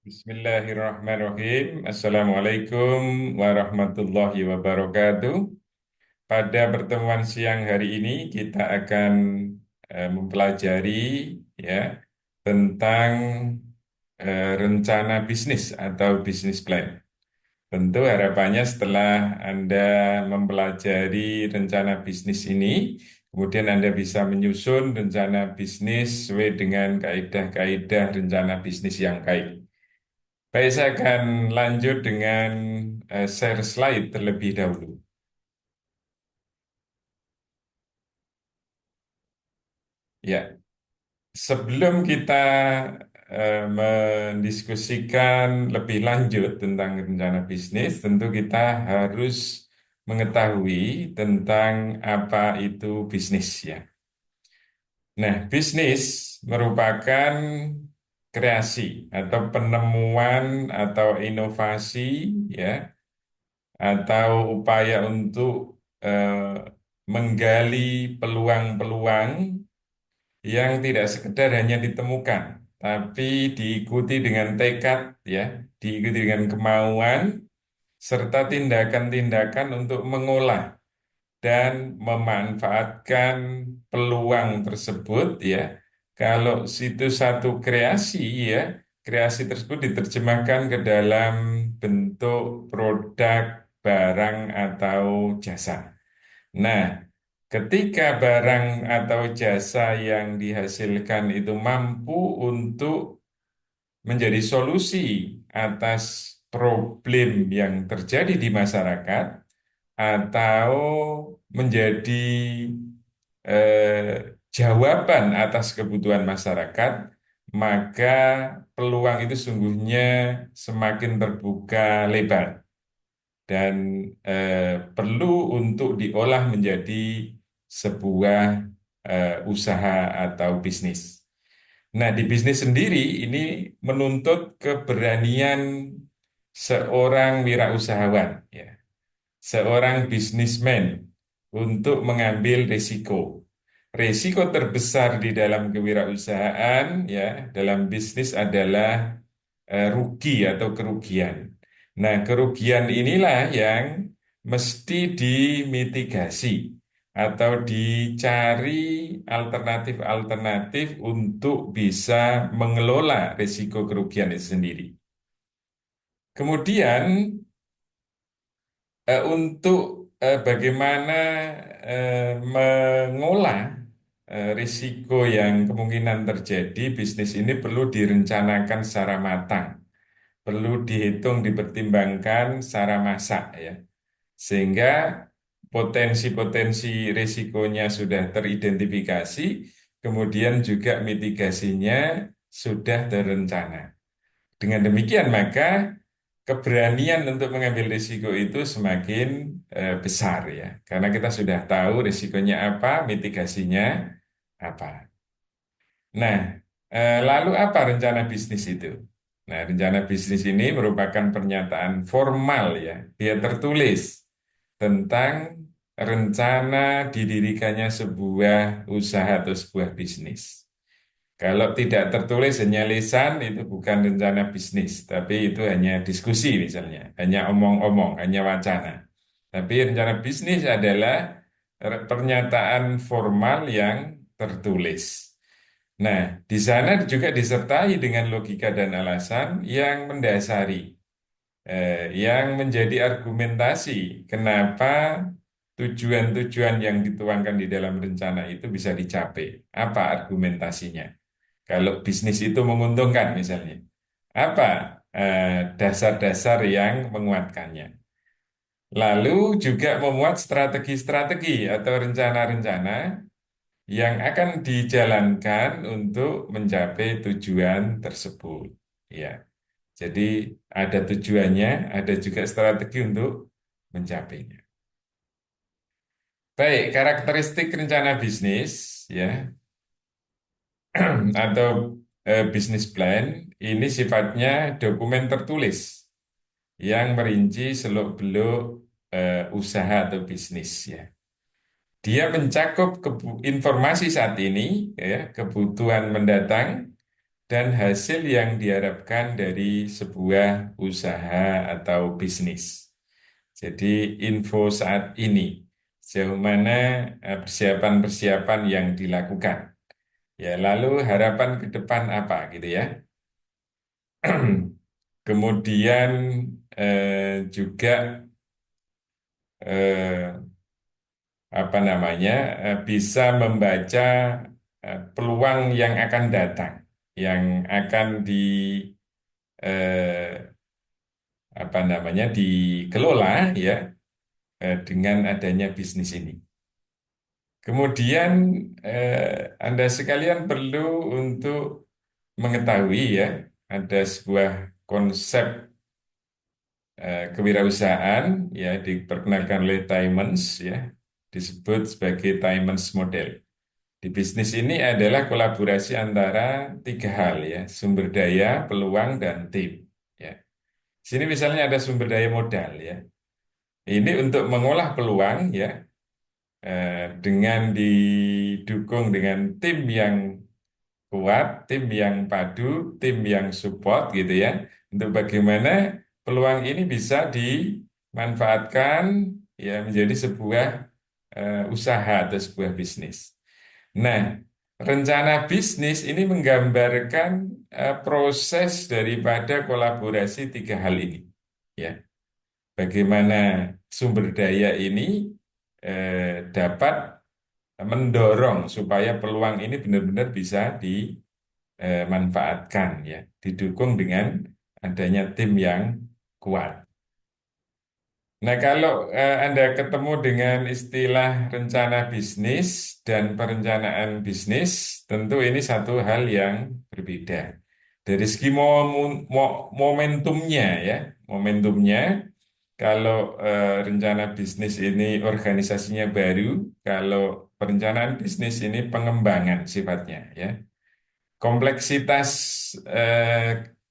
Bismillahirrahmanirrahim. Assalamualaikum warahmatullahi wabarakatuh. Pada pertemuan siang hari ini kita akan mempelajari ya tentang rencana bisnis atau bisnis plan. Tentu harapannya setelah Anda mempelajari rencana bisnis ini, kemudian Anda bisa menyusun rencana bisnis sesuai dengan kaidah-kaidah rencana bisnis yang baik. Baik, saya akan lanjut dengan share slide terlebih dahulu. Ya, sebelum kita mendiskusikan lebih lanjut tentang rencana bisnis, tentu kita harus mengetahui tentang apa itu bisnis ya. Nah, bisnis merupakan kreasi atau penemuan atau inovasi ya atau upaya untuk eh, menggali peluang-peluang yang tidak sekedar hanya ditemukan, tapi diikuti dengan tekad, ya, diikuti dengan kemauan serta tindakan-tindakan untuk mengolah dan memanfaatkan peluang tersebut, ya. Kalau situ satu kreasi, ya, kreasi tersebut diterjemahkan ke dalam bentuk produk, barang atau jasa. Nah, ketika barang atau jasa yang dihasilkan itu mampu untuk menjadi solusi atas problem yang terjadi di masyarakat atau menjadi jawaban atas kebutuhan masyarakat, maka peluang itu sungguhnya semakin terbuka lebar dan perlu untuk diolah menjadi sebuah usaha atau bisnis. Nah, di bisnis sendiri ini menuntut keberanian seorang wirausahawan, ya, seorang bisnismen untuk mengambil risiko. Risiko terbesar di dalam kewirausahaan, ya, dalam bisnis adalah rugi atau kerugian. Nah, kerugian inilah yang mesti dimitigasi atau dicari alternatif-alternatif untuk bisa mengelola risiko kerugian itu sendiri. Kemudian untuk bagaimana mengolah risiko yang kemungkinan terjadi, bisnis ini perlu direncanakan secara matang, perlu dihitung, dipertimbangkan secara masak ya, sehingga potensi-potensi risikonya sudah teridentifikasi, kemudian juga mitigasinya sudah terencana. Dengan demikian, maka keberanian untuk mengambil risiko itu semakin besar ya, karena kita sudah tahu risikonya apa, mitigasinya apa. Nah, lalu apa rencana bisnis itu? Nah, rencana bisnis ini merupakan pernyataan formal ya, dia tertulis tentang rencana didirikannya sebuah usaha atau sebuah bisnis. Kalau tidak tertulis hanya lisan itu bukan rencana bisnis, tapi itu hanya diskusi misalnya, hanya omong-omong, hanya wacana. Tapi rencana bisnis adalah pernyataan formal yang tertulis. Nah, di sana juga disertai dengan logika dan alasan yang mendasari, yang menjadi argumentasi kenapa tujuan-tujuan yang dituangkan di dalam rencana itu bisa dicapai. Apa argumentasinya? Kalau bisnis itu menguntungkan misalnya, apa dasar-dasar yang menguatkannya? Lalu juga memuat strategi-strategi atau rencana-rencana yang akan dijalankan untuk mencapai tujuan tersebut. Ya, jadi ada tujuannya, ada juga strategi untuk mencapainya. Baik, karakteristik rencana bisnis ya atau bisnis plan ini sifatnya dokumen tertulis yang merinci seluk-beluk usaha atau bisnis ya. Dia mencakup informasi saat ini, ya, kebutuhan mendatang, dan hasil yang diharapkan dari sebuah usaha atau bisnis. Jadi info saat ini, sejauh mana persiapan-persiapan yang dilakukan. Ya, lalu harapan ke depan apa gitu ya. Kemudian juga eh, apa namanya bisa membaca peluang yang akan datang, yang akan di eh, apa namanya dikelola ya dengan adanya bisnis ini. Kemudian Anda sekalian perlu untuk mengetahui ya ada sebuah konsep kewirausahaan ya diperkenalkan oleh Timans ya disebut sebagai Timans Model. Di bisnis ini adalah kolaborasi antara tiga hal ya, sumber daya, peluang, dan tim. Ya. Sini misalnya ada sumber daya modal ya. Ini untuk mengolah peluang ya, dengan didukung dengan tim yang kuat, tim yang padu, tim yang support gitu ya. Untuk bagaimana peluang ini bisa dimanfaatkan ya menjadi sebuah usaha atau sebuah bisnis. Nah, rencana bisnis ini menggambarkan proses daripada kolaborasi tiga hal ini. Ya, bagaimana sumber daya ini dapat mendorong supaya peluang ini benar-benar bisa dimanfaatkan, ya, didukung dengan adanya tim yang kuat. Nah, kalau Anda ketemu dengan istilah rencana bisnis dan perencanaan bisnis, tentu ini satu hal yang berbeda. Dari segi momentumnya, ya, momentumnya, kalau rencana bisnis ini organisasinya baru, kalau perencanaan bisnis ini pengembangan sifatnya, ya. Kompleksitas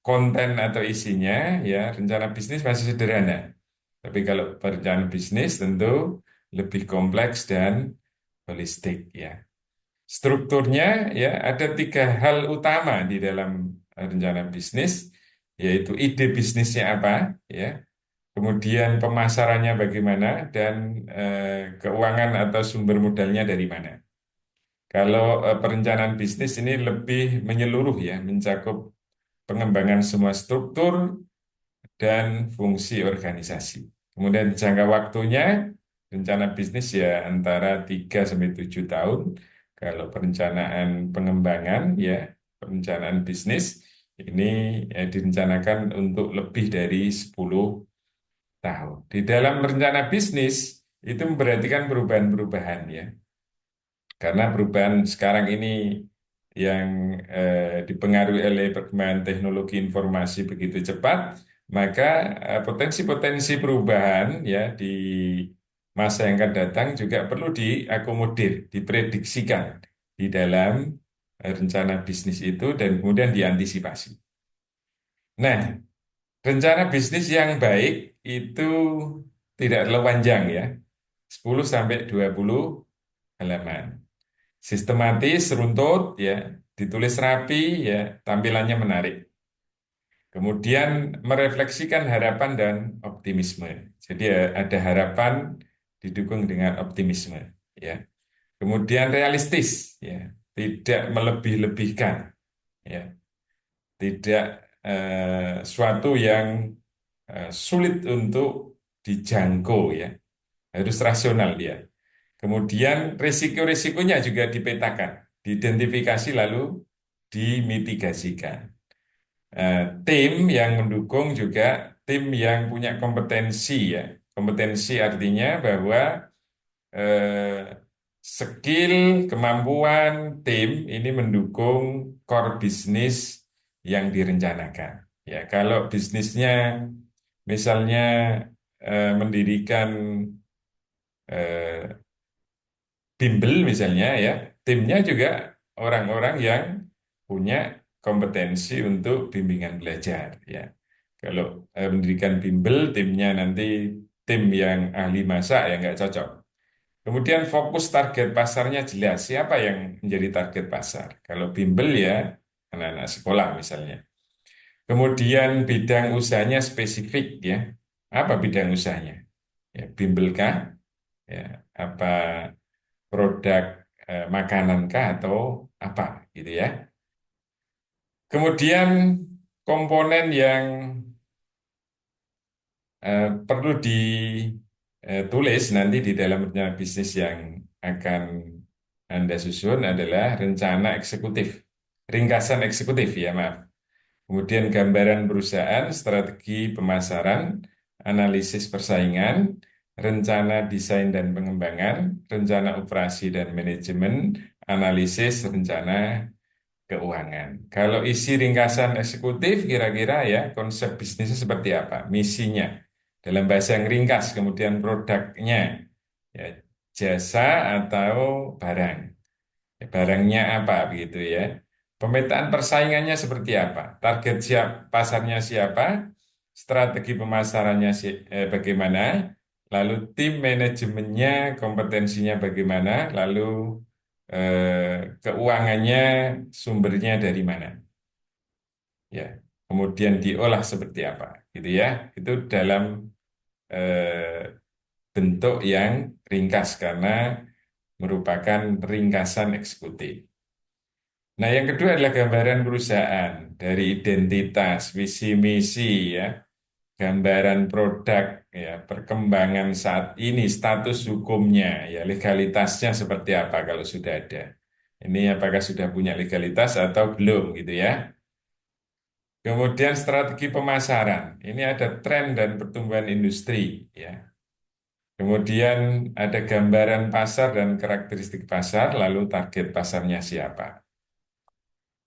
konten atau isinya, ya, rencana bisnis masih sederhana. Tapi kalau perencanaan bisnis tentu lebih kompleks dan holistik ya. Strukturnya ya ada tiga hal utama di dalam rencana bisnis, yaitu ide bisnisnya apa, ya, kemudian pemasarannya bagaimana, dan keuangan atau sumber modalnya dari mana. Kalau perencanaan bisnis ini lebih menyeluruh ya, mencakup pengembangan semua struktur dan fungsi organisasi. Kemudian jangka waktunya, rencana bisnis ya antara 3 sampai 7 tahun. Kalau perencanaan pengembangan ya, perencanaan bisnis ini direncanakan untuk lebih dari 10 tahun. Di dalam rencana bisnis itu memperhatikan perubahan-perubahan ya. Karena perubahan sekarang ini yang dipengaruhi oleh perkembangan teknologi informasi begitu cepat, maka potensi-potensi perubahan ya di masa yang akan datang juga perlu diakomodir, diprediksikan di dalam rencana bisnis itu dan kemudian diantisipasi. Nah, rencana bisnis yang baik itu tidak terlalu panjang ya, 10 sampai 20 halaman. Sistematis, runtut, ya, ditulis rapi, ya, tampilannya menarik. Kemudian merefleksikan harapan dan optimisme. Jadi ya, ada harapan didukung dengan optimisme, ya. Kemudian realistis, ya, tidak melebih-lebihkan, ya, tidak suatu yang sulit untuk dijangkau, ya, harus rasional dia. Kemudian risiko-risikonya juga dipetakan, diidentifikasi lalu dimitigasikan. Tim yang mendukung juga tim yang punya kompetensi ya. Kompetensi artinya bahwa eh, skill, kemampuan tim ini mendukung core bisnis yang direncanakan. Ya, kalau bisnisnya misalnya mendirikan eh, bimbel misalnya ya, timnya juga orang-orang yang punya kompetensi untuk bimbingan belajar ya. Kalau mendirikan bimbel, timnya nanti tim yang ahli masak ya nggak cocok. Kemudian fokus target pasarnya jelas, siapa yang menjadi target pasar. Kalau bimbel ya anak-anak sekolah misalnya. Kemudian bidang usahanya spesifik ya. Apa bidang usahanya? Ya, bimbel kah? Ya, apa produk makanan kah atau apa gitu ya. Kemudian komponen yang perlu ditulis nanti di dalam rencana bisnis yang akan Anda susun adalah rencana eksekutif, ringkasan eksekutif ya maaf. Kemudian gambaran perusahaan, strategi pemasaran, analisis persaingan, rencana desain dan pengembangan, rencana operasi dan manajemen, analisis rencana keuangan. Kalau isi ringkasan eksekutif, kira-kira ya konsep bisnisnya seperti apa? Misinya dalam bahasa yang ringkas, kemudian produknya, ya, jasa atau barang. Ya, barangnya apa begitu ya? Pemetaan persaingannya seperti apa? Target pasarnya siapa? Strategi pemasarannya bagaimana? Lalu tim manajemennya, kompetensinya bagaimana? Lalu keuangannya sumbernya dari mana? Ya, kemudian diolah seperti apa, gitu ya? Itu dalam eh, bentuk yang ringkas karena merupakan ringkasan eksekutif. Nah, yang kedua adalah gambaran perusahaan dari identitas, visi misi ya, gambaran produk ya, perkembangan saat ini, status hukumnya ya, legalitasnya seperti apa kalau sudah ada. Ini apakah sudah punya legalitas atau belum gitu ya. Kemudian strategi pemasaran. Ini ada tren dan pertumbuhan industri ya. Kemudian ada gambaran pasar dan karakteristik pasar, lalu target pasarnya siapa.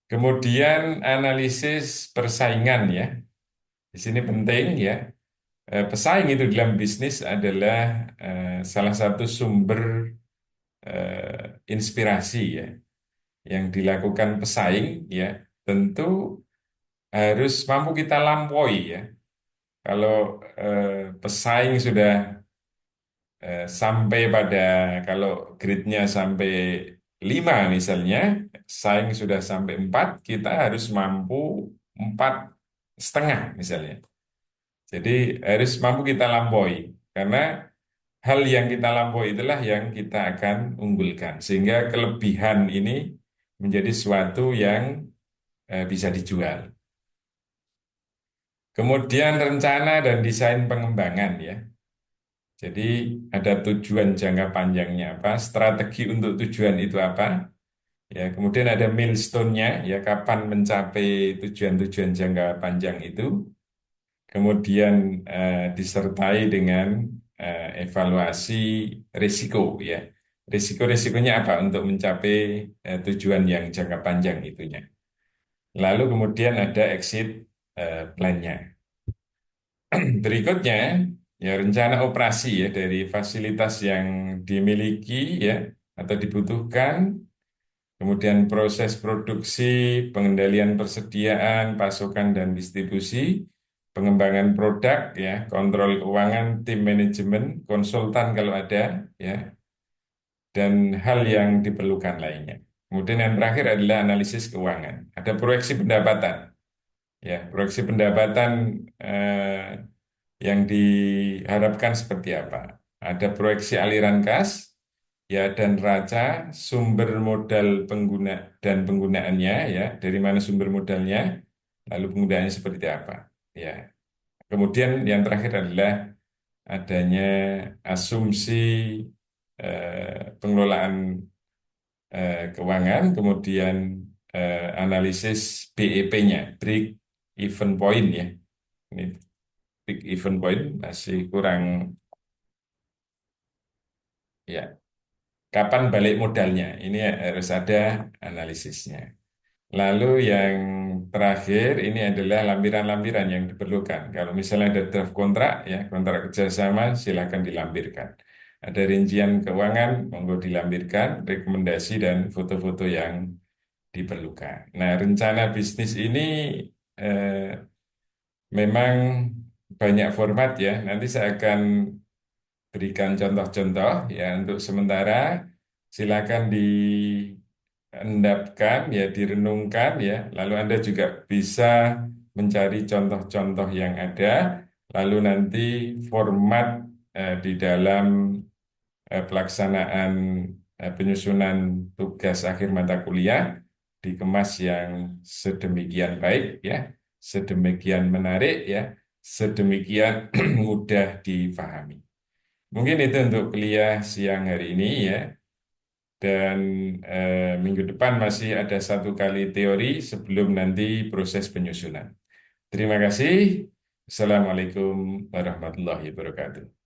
Kemudian analisis persaingan ya. Di sini penting ya. Pesaing itu dalam bisnis adalah salah satu sumber inspirasi ya. Yang dilakukan pesaing ya, tentu harus mampu kita lampaui ya. Kalau pesaing sudah sampai pada kalau gridnya sampai 5 misalnya, saing sudah sampai 4, kita harus mampu 4,5 misalnya. Jadi harus mampu kita lampaui karena hal yang kita lampaui itulah yang kita akan unggulkan sehingga kelebihan ini menjadi suatu yang bisa dijual. Kemudian rencana dan desain pengembangan ya. Jadi ada tujuan jangka panjangnya apa, strategi untuk tujuan itu apa, ya. Kemudian ada milestone-nya, ya kapan mencapai tujuan-tujuan jangka panjang itu. Kemudian disertai dengan evaluasi risiko, ya. Risiko-risikonya apa untuk mencapai tujuan yang jangka panjang itunya. Lalu kemudian ada exit plan-nya. Berikutnya, ya rencana operasi ya dari fasilitas yang dimiliki ya atau dibutuhkan, kemudian proses produksi, pengendalian persediaan, pasokan dan distribusi, pengembangan produk ya, kontrol keuangan, tim manajemen, konsultan kalau ada ya, dan hal yang diperlukan lainnya. Kemudian yang terakhir adalah analisis keuangan. Ada proyeksi pendapatan. Ya, proyeksi pendapatan yang diharapkan seperti apa? Ada proyeksi aliran kas, ya dan neraca, sumber modal pengguna dan penggunaannya, ya dari mana sumber modalnya, lalu penggunaannya seperti apa, ya. Kemudian yang terakhir adalah adanya asumsi pengelolaan keuangan, kemudian analisis BEP-nya, break even point ya. Ini big event point masih kurang ya. Kapan balik modalnya? Ini harus ada analisisnya. Lalu yang terakhir ini adalah lampiran-lampiran yang diperlukan. Kalau misalnya ada draft kontrak ya, kontrak kerjasama silakan dilampirkan. Ada rincian keuangan, monggo dilampirkan, rekomendasi dan foto-foto yang diperlukan. Nah, rencana bisnis ini eh, memang banyak format ya. Nanti saya akan berikan contoh-contoh ya untuk sementara silakan endapkan, ya direnungkan ya. Lalu Anda juga bisa mencari contoh-contoh yang ada, lalu nanti format di dalam pelaksanaan penyusunan tugas akhir mata kuliah dikemas yang sedemikian baik ya, sedemikian menarik ya, sedemikian mudah difahami. Mungkin itu untuk kuliah siang hari ini ya. Dan minggu depan masih ada satu kali teori sebelum nanti proses penyusunan. Terima kasih. Assalamualaikum warahmatullahi wabarakatuh.